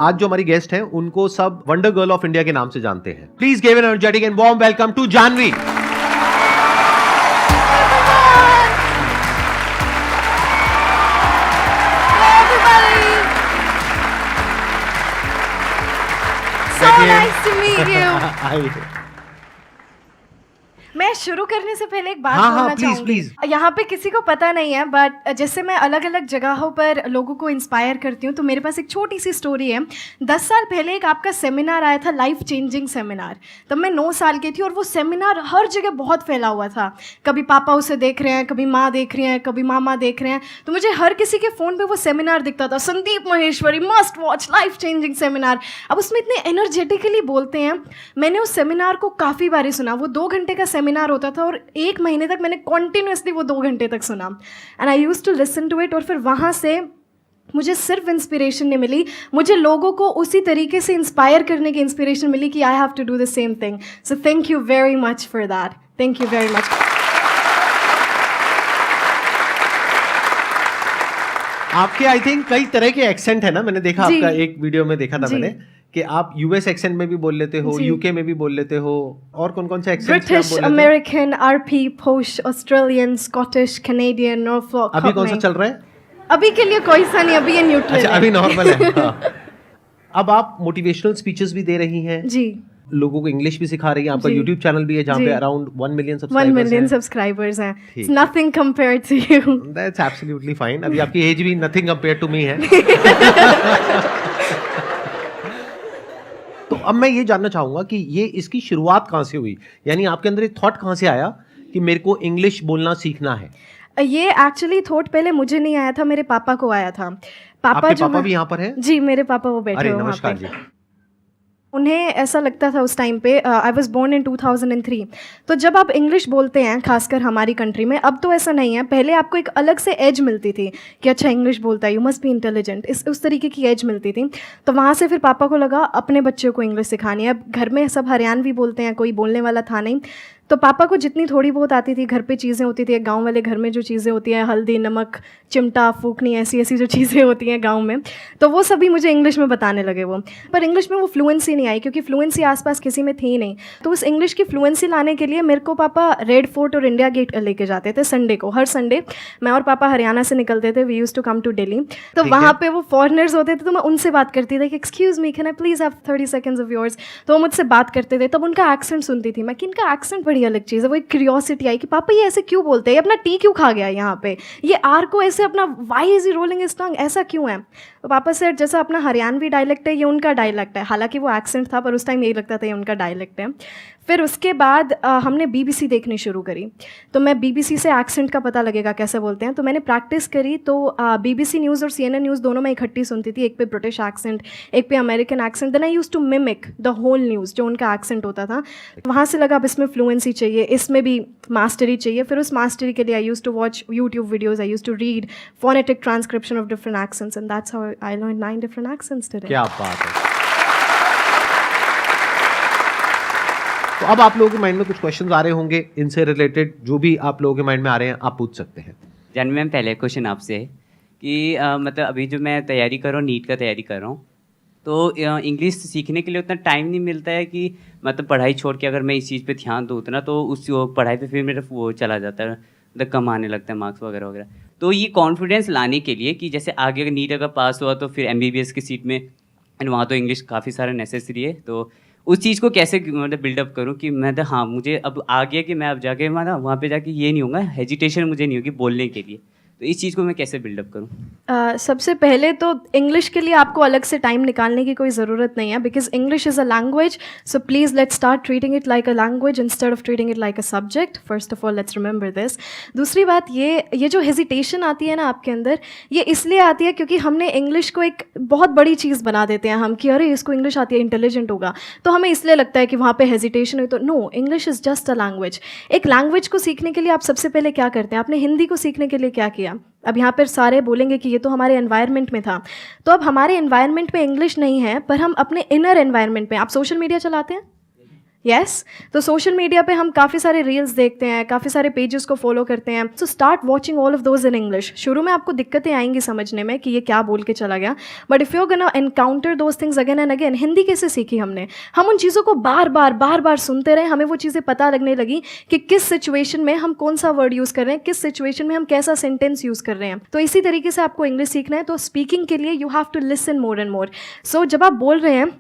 आज जो हमारी गेस्ट हैं उनको सब वंडर गर्ल ऑफ इंडिया के नाम से जानते हैं। Please give an energetic and warm welcome to Janvi. So nice to meet you. मैं शुरू करने से पहले एक बात बोलना चाहूंगी। यहाँ पे किसी को पता नहीं है, बट जैसे मैं अलग अलग जगहों पर लोगों को इंस्पायर करती हूँ, तो मेरे पास एक छोटी सी स्टोरी है। 10 साल पहले एक आपका सेमिनार आया था, लाइफ चेंजिंग सेमिनार। तब मैं 9 साल की थी और वो सेमिनार हर जगह बहुत फैला हुआ था। कभी पापा उसे देख रहे हैं, कभी माँ देख रही हैं, कभी मामा देख रहे हैं। तो मुझे हर किसी के फ़ोन पे वो सेमिनार दिखता था, Sandeep Maheshwari must watch life changing seminar. अब उसमें इतने एनर्जेटिकली बोलते हैं। मैंने उस सेमिनार को काफ़ी बारी सुना। वो 2 घंटे का सेमिनार होता था और 1 महीने तक मैंने कॉन्टिन्यूसली वो 2 घंटे तक सुना। And I used to listen to it. और फिर वहाँ से मुझे सिर्फ इंस्पिरेशन नहीं मिली, मुझे लोगों को उसी तरीके से इंस्पायर करने की इंस्पिरेशन मिली कि I have to do the same thing. So thank you very much for that. Thank you very much. आपके आई थिंक कई तरह के एक्सेंट है ना, मैंने देखा आपका एक वीडियो में देखा था मैंने कि आप यूएस एक्सेंट में भी बोल लेते हो, यूके में भी बोल लेते हो, और कौन कौन से एक्सेंट? ब्रिटिश, अमेरिकन, आरपी, पोश, ऑस्ट्रेलियन, स्कॉटिश, कैनेडियन, नॉर्फॉक। अभी कौन सा चल रहा है? अभी के लिए कोई सा नहीं, अभी ये न्यूट्रल है। अभी नॉर्मल है। हाँ। अब आप मोटिवेशनल स्पीचेस भी दे रही हैं जी, लोगों को इंग्लिश भी सिखा रही हैं। आपका यूट्यूब चैनल भी है जहाँ पे अराउंड 1 मिलियन 1 मिलियन सब्सक्राइबर्स हैं। It's nothing compared to you. That's absolutely fine. अभी आपकी एज भी नथिंग कंपेयर्ड टू मी है। तो अब मैं ये जानना चाहूंगा कि ये इसकी शुरुआत कहाँ से हुई, यानी आपके अंदर एक थॉट कहाँ से आया कि मेरे को इंग्लिश बोलना सीखना है? ये एक्चुअली थॉट पहले मुझे नहीं आया था, मेरे पापा को आया था। पापा जो पापा भी यहाँ पर है? जी, मेरे पापा वो बैठे हुए नमस्कार जी। उन्हें ऐसा लगता था उस टाइम पे, आई वॉज बोर्न इन 2003। तो जब आप इंग्लिश बोलते हैं, खासकर हमारी कंट्री में, अब तो ऐसा नहीं है, पहले आपको एक अलग से एज मिलती थी कि अच्छा इंग्लिश बोलता है, यू मस्ट बी इंटेलिजेंट, उस तरीके की एज मिलती थी। तो वहाँ से फिर पापा को लगा अपने बच्चों को इंग्लिश सिखानी है। अब घर में सब हरियाणवी बोलते हैं, कोई बोलने वाला था नहीं। तो पापा को जितनी थोड़ी बहुत आती थी, घर पे चीज़ें होती थी, गांव वाले घर में जो चीज़ें होती हैं, हल्दी, नमक, चिमटा, फूकनी, ऐसी ऐसी जो चीज़ें होती हैं गांव में, तो वो सभी मुझे इंग्लिश में बताने लगे वो। पर इंग्लिश में वो फ्लुएंसी नहीं आई, क्योंकि फ्लुएंसी आसपास किसी में थी नहीं। तो उस इंग्लिश की फ्लुएंसी लाने के लिए मेरे को पापा रेड फोर्ट और इंडिया गेट लेके जाते थे संडे को। हर संडे मैं और पापा हरियाणा से निकलते थे, we used to come to Delhi. तो वहाँ पे वो फॉरेनर्स होते थे, तो मैं उनसे बात करती थी कि excuse me, can I please have 30 seconds of yours. तो वो मुझसे बात करते थे, तब उनका एक्सेंट सुनती थी मैं कि इनका एक्सेंट बड़ी अलग चीज़ है। वो एक क्यूरियोसिटी आई कि पापा ये ऐसे क्यों बोलते हैं, ये अपना टी क्यों खा गया यहाँ पे, ये आर को ऐसे अपना why is rolling his tongue, ऐसा क्यों है? तो पापा से जैसा अपना हरियाणवी डायलेक्ट है, ये उनका डायलेक्ट है। हालांकि वो एक्सेंट था, पर उस टाइम यही लगता था ये उनका डायलेक्ट है। फिर उसके बाद हमने BBC देखनी शुरू करी। तो मैं BBC से एक्सेंट का पता लगेगा कैसे बोलते हैं, तो मैंने प्रैक्टिस करी। तो BBC न्यूज़ और CNN न्यूज़ दोनों मैं इकट्ठी सुनती थी, एक पे ब्रिटिश एक्सेंट, एक पे American accent. Then I used to mimic the whole news, जो उनका एक्सेंट होता था। तो वहाँ से लगा अब इसमें फ्लुएंसी चाहिए, इसमें भी मास्टरी चाहिए। फिर उस मास्टरी के लिए I used to watch YouTube videos, I used to read phonetic transcription of different accents, and that's how I learn 9 different accents today. क्या बात है। तो अब आप लोगों के माइंड में कुछ क्वेश्चंस आ रहे होंगे इनसे रिलेटेड, जो भी आप लोगों के माइंड में आ रहे हैं आप पूछ सकते हैं। जानवी मैम, पहले क्वेश्चन आपसे है कि मतलब अभी जो मैं तैयारी कर रहा हूँ, नीट का तैयारी कर रहा हूँ, तो इंग्लिश सीखने के लिए उतना टाइम नहीं मिलता है कि मतलब पढ़ाई छोड़ के अगर मैं इस चीज़ पे ध्यान दूँ उतना, तो उस पढ़ाई पे फिर मेरा वो चला जाता है, मतलब कम आने लगता है मार्क्स वगैरह वगैरह। तो ये कॉन्फिडेंस लाने के लिए कि जैसे आगे अगर नीट अगर पास हुआ तो फिर MBBS की सीट में, एंड वहाँ तो इंग्लिश काफ़ी सारा नेसेसरी है, तो उस चीज़ को कैसे मतलब बिल्डअप करूँ कि मैं हाँ मुझे अब आ गया कि मैं अब जाके वहाँ पे जाके ये नहीं होगा, हेजिटेशन मुझे नहीं होगी बोलने के लिए। तो इस चीज़ को मैं कैसे बिल्डअप करूँ? सबसे पहले तो इंग्लिश के लिए आपको अलग से टाइम निकालने की कोई ज़रूरत नहीं है, because English is a language. So please let's start treating it like a language instead of treating it like a subject. First of all let's remember this. दूसरी बात, ये जो हेजिटेशन आती है ना आपके अंदर, ये इसलिए आती है क्योंकि हमने इंग्लिश को एक बहुत बड़ी चीज़ बना देते हैं हम कि अरे इसको इंग्लिश आती है, इंटेलिजेंट होगा, तो हमें इसलिए लगता है कि वहाँ पे हेजिटेशन है। तो no, English is just a language. एक लैंग्वेज को सीखने के लिए आप सबसे पहले क्या करते हैं? आपने हिंदी को सीखने के लिए क्या किया? अब यहाँ पर सारे बोलेंगे कि ये तो हमारे एनवायरनमेंट में था। तो अब हमारे एनवायरनमेंट में इंग्लिश नहीं है, पर हम अपने इनर एनवायरनमेंट में, आप सोशल मीडिया चलाते हैं, यस तो सोशल मीडिया पे हम काफ़ी सारे रील्स देखते हैं, काफ़ी सारे पेजेस को फॉलो करते हैं. So start watching all of those in English. शुरू में आपको दिक्कतें आएंगी समझने में कि ये क्या बोल के चला गया, but if you gonna encounter those things again and again. Hindi कैसे सीखी हमने? हम उन चीज़ों को बार बार सुनते रहे, हमें वो चीज़ें पता लगने लगी कि किस सिचुएशन में हम कौन सा वर्ड यूज़ कर रहे हैं, किस सिचुएशन में हम कैसा सेंटेंस यूज़ कर रहे हैं. तो इसी तरीके से आपको इंग्लिश सीखना है. तो स्पीकिंग के लिए you have to listen more and more. So जब आप बोल रहे हैं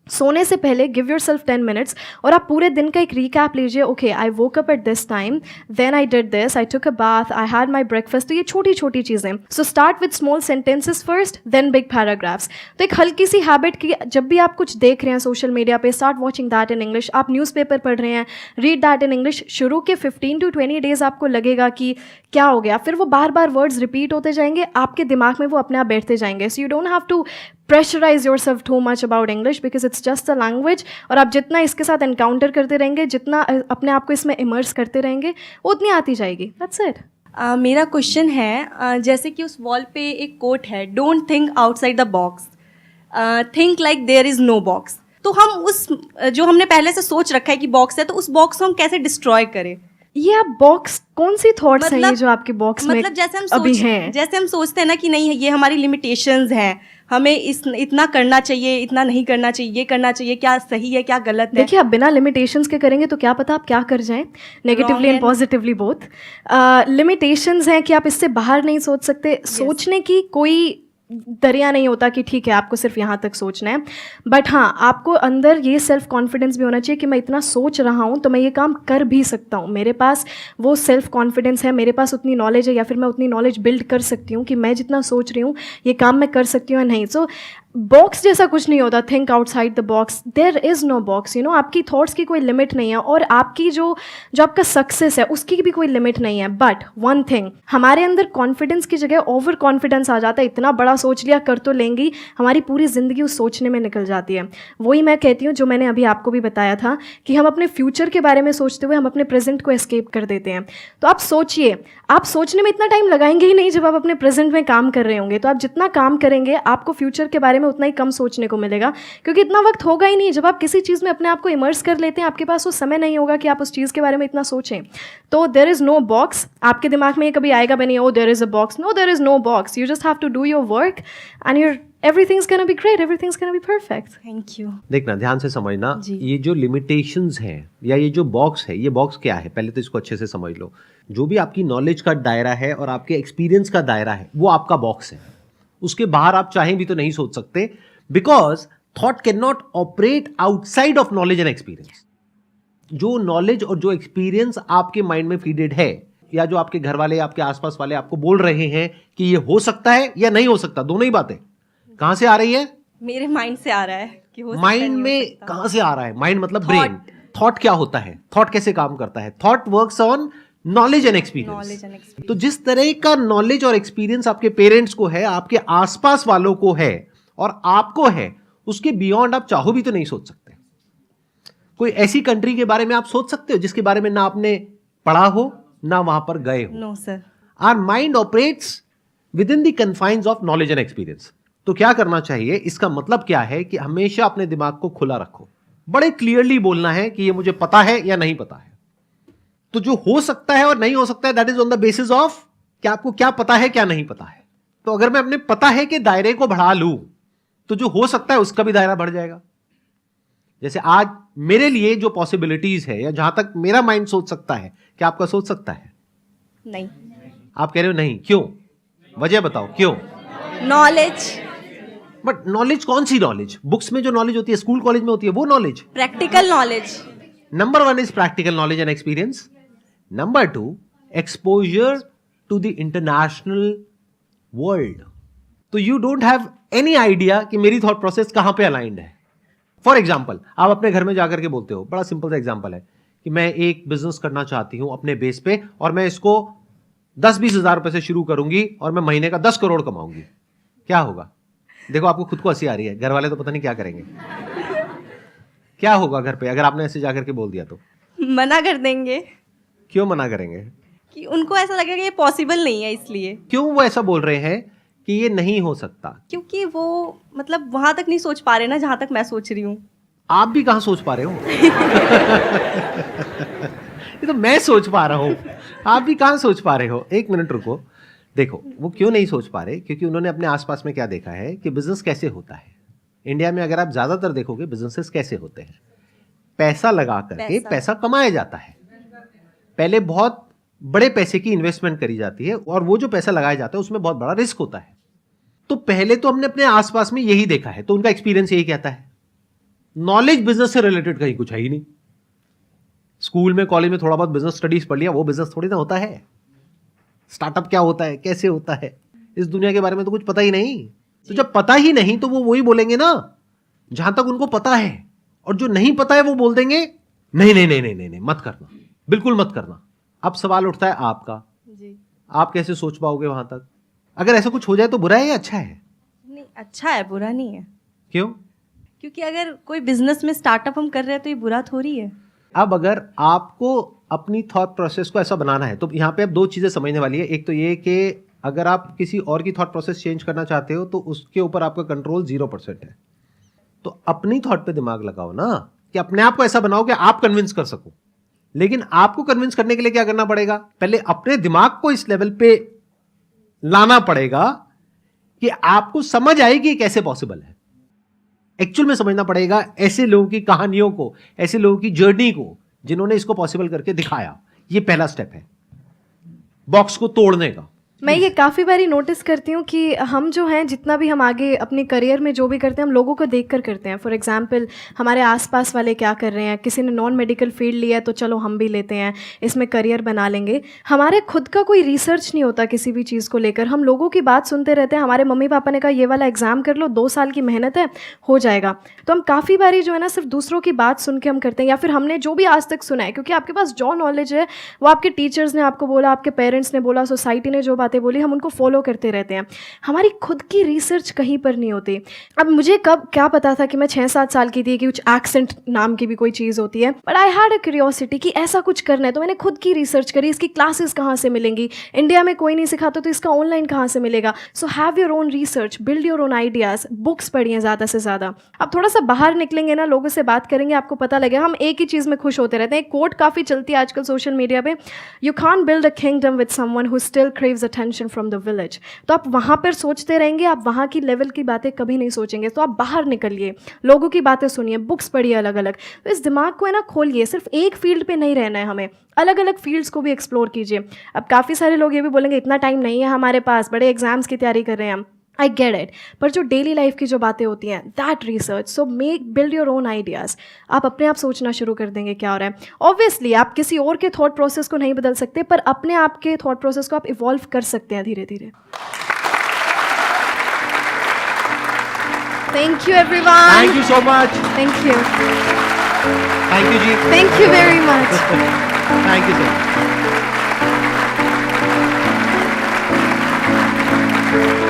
सोने से पहले गिव योर सेल्फ 10 मिनट्स और आप पूरे दिन का एक रिकैप लीजिए. Okay, I woke up at this time, then I did this, I took a bath, I had my breakfast. तो ये छोटी छोटी चीज़ें. So start with small sentences first, then big paragraphs. तो एक हल्की सी हैबिट की, जब भी आप कुछ देख रहे हैं सोशल मीडिया पे, start watching that in English. आप न्यूज़पेपर पढ़ रहे हैं, रीड दैट इन इंग्लिश. शुरू के 15 to 20 डेज आपको लगेगा कि क्या हो गया, फिर वो बार बार वर्ड्स रिपीट होते जाएंगे, आपके दिमाग में वो अपने आप बैठते जाएंगे. So you don't have to pressurise yourself too much about English because it's just a language. और आप जितना इसके साथ एनकाउंटर करते रहेंगे, जितना अपने आप को इसमें इमर्स करते रहेंगे, उतनी आती जाएगी. That's it. मेरा क्वेश्चन है, जैसे कि उस वॉल पे एक कोट है, don't think outside the box, think like there is no box. तो हम उस जो हमने पहले से सोच रखा है कि बॉक्स है, तो उस बॉक्स को हम कैसे डिस्ट्रॉय करें? ये आप बॉक्स, कौन सी थॉट्स हैं ये जो आपके बॉक्स में मतलब जैसे हम सोचते हैं ना कि नहीं, ये हमारी लिमिटेशंस हैं, हमें इतना करना चाहिए, इतना नहीं करना चाहिए, ये करना चाहिए, क्या सही है क्या गलत है. देखिए, आप बिना लिमिटेशंस के करेंगे तो क्या पता आप क्या कर जाएं, negatively and positively both. Limitations हैं कि आप इससे बाहर नहीं सोच सकते. सोचने की कोई दरिया नहीं होता कि ठीक है आपको सिर्फ यहाँ तक सोचना है. बट हाँ, आपको अंदर ये सेल्फ कॉन्फिडेंस भी होना चाहिए कि मैं इतना सोच रहा हूँ तो मैं ये काम कर भी सकता हूँ. मेरे पास वो सेल्फ कॉन्फिडेंस है, मेरे पास उतनी नॉलेज है, या फिर मैं उतनी नॉलेज बिल्ड कर सकती हूँ कि मैं जितना सोच रही हूँ ये काम मैं कर सकती हूँ या नहीं. सो बॉक्स जैसा कुछ नहीं होता. Think outside the box. There is no box. You know, आपकी थॉट्स की कोई लिमिट नहीं है और आपकी जो आपका सक्सेस है उसकी भी कोई लिमिट नहीं है. बट वन थिंग, हमारे अंदर कॉन्फिडेंस की जगह ओवर कॉन्फिडेंस आ जाता है. इतना बड़ा सोच लिया, कर तो लेंगी, हमारी पूरी ज़िंदगी उस सोचने में निकल जाती है. वही मैं कहती हूँ जो मैंने अभी आपको भी बताया था कि हम अपने फ्यूचर के बारे में सोचते हुए हम अपने प्रेजेंट को एस्केप कर देते हैं. तो आप सोचिए, आप सोचने में इतना टाइम लगाएंगे ही नहीं जब आप अपने प्रेजेंट में काम कर रहे होंगे. तो आप जितना काम करेंगे आपको फ्यूचर के बारे में उतना ही कम सोचने को मिलेगा, क्योंकि इतना वक्त होगा ही नहीं. जब आप किसी चीज़ में अपने आप को इमर्स कर लेते हैं, आपके पास वो समय नहीं होगा कि आप उस चीज़ के बारे में इतना सोचें. तो देयर इज़ नो बॉक्स. आपके दिमाग में ये कभी आएगा भी नहीं, oh there is a box. No, there is no box. You just have to do your work and your everything's gonna be great, everything's gonna be perfect. Thank you. देखना, ध्यान से समझना, ये जो लिमिटेशंस हैं या ये जो बॉक्स है, ये बॉक्स क्या है, पहले तो इसको अच्छे से समझ लो. जो भी आपकी नॉलेज का दायरा है और आपके एक्सपीरियंस का दायरा है, वो आपका बॉक्स है. उसके बाहर आप चाहें भी तो नहीं सोच सकते, because thought can not operate outside of knowledge and experience. जो नॉलेज और जो एक्सपीरियंस आपके माइंड में फीडेड है, या जो आपके घर वाले, आपके आसपास वाले आपको बोल रहे हैं कि ये हो सकता है या नहीं हो सकता, दोनों ही बातें कहां से आ रही है? मेरे माइंड से आ रहा है कि हो सकता है, माइंड में कहां से आ रहा है? माइंड मतलब ब्रेन. थॉट क्या होता है? थॉट कैसे काम करता है? Thought works on knowledge and experience. तो जिस तरह का नॉलेज और एक्सपीरियंस आपके पेरेंट्स को है, आपके आसपास वालों को है और आपको है, उसके बियॉन्ड आप चाहो भी तो नहीं सोच सकते. कोई ऐसी कंट्री के बारे में आप सोच सकते हो जिसके बारे में ना आपने पढ़ा हो ना वहां पर गए हो? No sir. Our mind operates within the confines of knowledge and experience. तो क्या करना चाहिए? इसका मतलब क्या है कि हमेशा अपने दिमाग को खुला रखो. बड़े क्लियरली बोलना है कि ये मुझे पता है या नहीं पता है. तो जो हो सकता है और नहीं हो सकता है, that is on the basis of कि आपको क्या पता है क्या नहीं पता है. तो अगर मैं अपने पता है कि दायरे को बढ़ा लूं, तो जो हो सकता है उसका भी दायरा बढ़ जाएगा. जैसे आज मेरे लिए जो पॉसिबिलिटीज है, या जहां तक मेरा माइंड सोच सकता है, क्या आपका सोच सकता है? नहीं. आप कह रहे हो नहीं, क्यों? वजह बताओ क्यों? नॉलेज. बट नॉलेज कौन सी नॉलेज? बुक्स में जो नॉलेज होती है, स्कूल कॉलेज में होती है, वो knowledge? Practical knowledge. Number 1 is practical knowledge and experience. Number 2, exposure to the international world. तो you don't have any idea कि मेरी थॉट प्रोसेस कहां पे अलाइंड है. फॉर एग्जाम्पल, आप अपने घर में जाकर के बोलते हो, बड़ा सिंपल सा एग्जाम्पल है कि मैं एक बिजनेस करना चाहती हूं अपने बेस पे, और मैं इसको 10-20 हजार रुपए से शुरू करूंगी और मैं महीने का 10 करोड़ कमाऊंगी. क्या होगा? देखो, आपको खुद को हंसी आ रही है, घर वाले तो पता नहीं क्या करेंगे. क्या होगा घर पे अगर आपने ऐसे जाकर के बोल दिया तो? मना कर देंगे. क्यों मना करेंगे? कि उनको ऐसा लगेगा कि ये पॉसिबल नहीं है. इसलिए. क्यों वो ऐसा बोल रहे हैं कि ये नहीं हो सकता? क्योंकि वो मतलब वहां तक नहीं सोच पा रहे ना जहां तक मैं सोच रही हूँ. आप भी कहाँ सोच पा रहे हो? ये तो मैं सोच पा रहा हूँ, आप भी कहाँ सोच पा रहे हो? एक मिनट रुको, देखो वो क्यों नहीं सोच पा रहे, क्योंकि उन्होंने अपने आसपास में क्या देखा है कि बिजनेस कैसे होता है। इंडिया में अगर आप ज्यादातर देखोगे बिजनेसेस कैसे होते हैं, पैसा लगा करके पैसा कमाया जाता है। पहले बहुत बड़े पैसे की इन्वेस्टमेंट करी जाती है और वो जो पैसा लगाया जाता है उसमें बहुत बड़ा रिस्क होता है। तो पहले तो हमने अपने आसपास में यही देखा है, तो उनका एक्सपीरियंस यही कहता है। नॉलेज बिजनेस से रिलेटेड कहीं कुछ है ही नहीं। स्कूल में कॉलेज में थोड़ा बहुत बिजनेस स्टडीज पढ़ लिया, वो बिजनेस थोड़ी ना होता है। स्टार्टअप क्या होता है, कैसे होता है, इस दुनिया के बारे में तो कुछ पता ही नहीं। तो जब पता ही नहीं तो वो वही बोलेंगे ना जहां तक उनको पता है, और जो नहीं पता है वो बोल देंगे नहीं नहीं नहीं नहीं नहीं, नहीं मत करना, बिल्कुल मत करना। अब सवाल उठता है आपका, जी आप कैसे सोच पाओगे वहां तक? अगर ऐसा कुछ हो जाए तो बुरा है या अच्छा है? नहीं, अच्छा है, बुरा नहीं है। क्यों? क्योंकि अगर कोई बिजनेस में स्टार्टअप हम कर रहे हैं तो ये बुरा थोड़ी है। अब अगर आपको अपनी थॉट प्रोसेस को ऐसा बनाना है तो यहाँ पे अब दो चीजें समझने वाली है। एक तो ये कि अगर आप किसी और की थॉट प्रोसेस चेंज करना चाहते हो तो उसके ऊपर आपका कंट्रोल 0% है। तो अपनी थॉट पे दिमाग लगाओ ना, कि अपने आप को ऐसा बनाओ कि आप कन्विंस कर सको। लेकिन आपको कन्विंस करने के लिए क्या करना पड़ेगा? पहले अपने दिमाग को इस लेवल पे लाना पड़ेगा कि आपको समझ आएगी कैसे पॉसिबल है। एक्चुअल में समझना पड़ेगा ऐसे लोगों की कहानियों को, ऐसे लोगों की जर्नी को जिन्होंने इसको पॉसिबल करके दिखाया। ये पहला स्टेप है बॉक्स को तोड़ने का। मैं ये काफ़ी बारी नोटिस करती हूँ कि हम जो हैं, जितना भी हम आगे अपने करियर में जो भी करते हैं, हम लोगों को देख कर करते हैं। फॉर एग्जांपल हमारे आसपास वाले क्या कर रहे हैं, किसी ने नॉन मेडिकल फील्ड लिया है तो चलो हम भी लेते हैं, इसमें करियर बना लेंगे। हमारे खुद का कोई रिसर्च नहीं होता किसी भी चीज़ को लेकर। हम लोगों की बात सुनते रहते हैं। हमारे मम्मी पापा ने कहा ये वाला एग्ज़ाम कर लो, 2 साल की मेहनत है, हो जाएगा। तो हम काफ़ी बारी जो है ना सिर्फ दूसरों की बात सुन के हम करते हैं, या फिर हमने जो भी आज तक सुना है, क्योंकि आपके पास जो नॉलेज है वो आपके टीचर्स ने आपको बोला, आपके पेरेंट्स ने बोला, सोसाइटी ने जो बातें बोली, हम उनको फॉलो करते रहते हैं। हमारी खुद की रिसर्च कहीं पर नहीं होती। अब मुझे कब क्या पता था कि मैं 6-7 साल की थी कि कुछ एक्सेंट नाम की भी कोई चीज़ होती है, but I had a curiosity कि ऐसा कुछ करना है। तो मैंने खुद की रिसर्च करी, इसकी क्लासेस कहाँ से मिलेंगी, इंडिया में कोई नहीं सिखाता तो इसका ऑनलाइन कहाँ से मिलेगा। So have your own research, build your own ideas, books पढ़िए ज़्यादा से ज़्यादा। अब थोड़ा सा बाहर निकलेंगे ना, लोगों से बात करेंगे, आपको पता लगेगा। हम एक ही चीज़ में खुश होते रहते हैं। एक कोट काफ़ी चलती है आजकल सोशल मीडिया पे, you can't build a kingdom with someone who still craves attention from the village. तो आप वहाँ पर सोचते रहेंगे, आप वहाँ की लेवल की बातें कभी नहीं सोचेंगे। तो आप बाहर निकलिए, लोगों की बातें सुनिए, बुक्स पढ़िए अलग अलग। तो इस दिमाग को है ना खोलिए, सिर्फ एक फील्ड पे नहीं रहना है हमें, अलग अलग फील्ड्स को भी एक्सप्लोर कीजिए। अब काफ़ी सारे लोग ये भी बोलेंगे इतना टाइम नहीं है हमारे पास, बड़े एग्जाम्स की तैयारी कर रहे हैं हम। आई गेट इट, पर जो डेली लाइफ की जो बातें होती हैं, that research, so make build your own ideas. आप अपने आप सोचना शुरू कर देंगे क्या हो रहा है। ऑब्वियसली आप किसी और के थॉट प्रोसेस को नहीं बदल सकते, पर अपने आप के थॉट प्रोसेस को आप इवॉल्व कर सकते हैं धीरे धीरे। Thank you everyone. Thank you so much. Thank you. Thank you ji. Thank you very much. Thank you so much.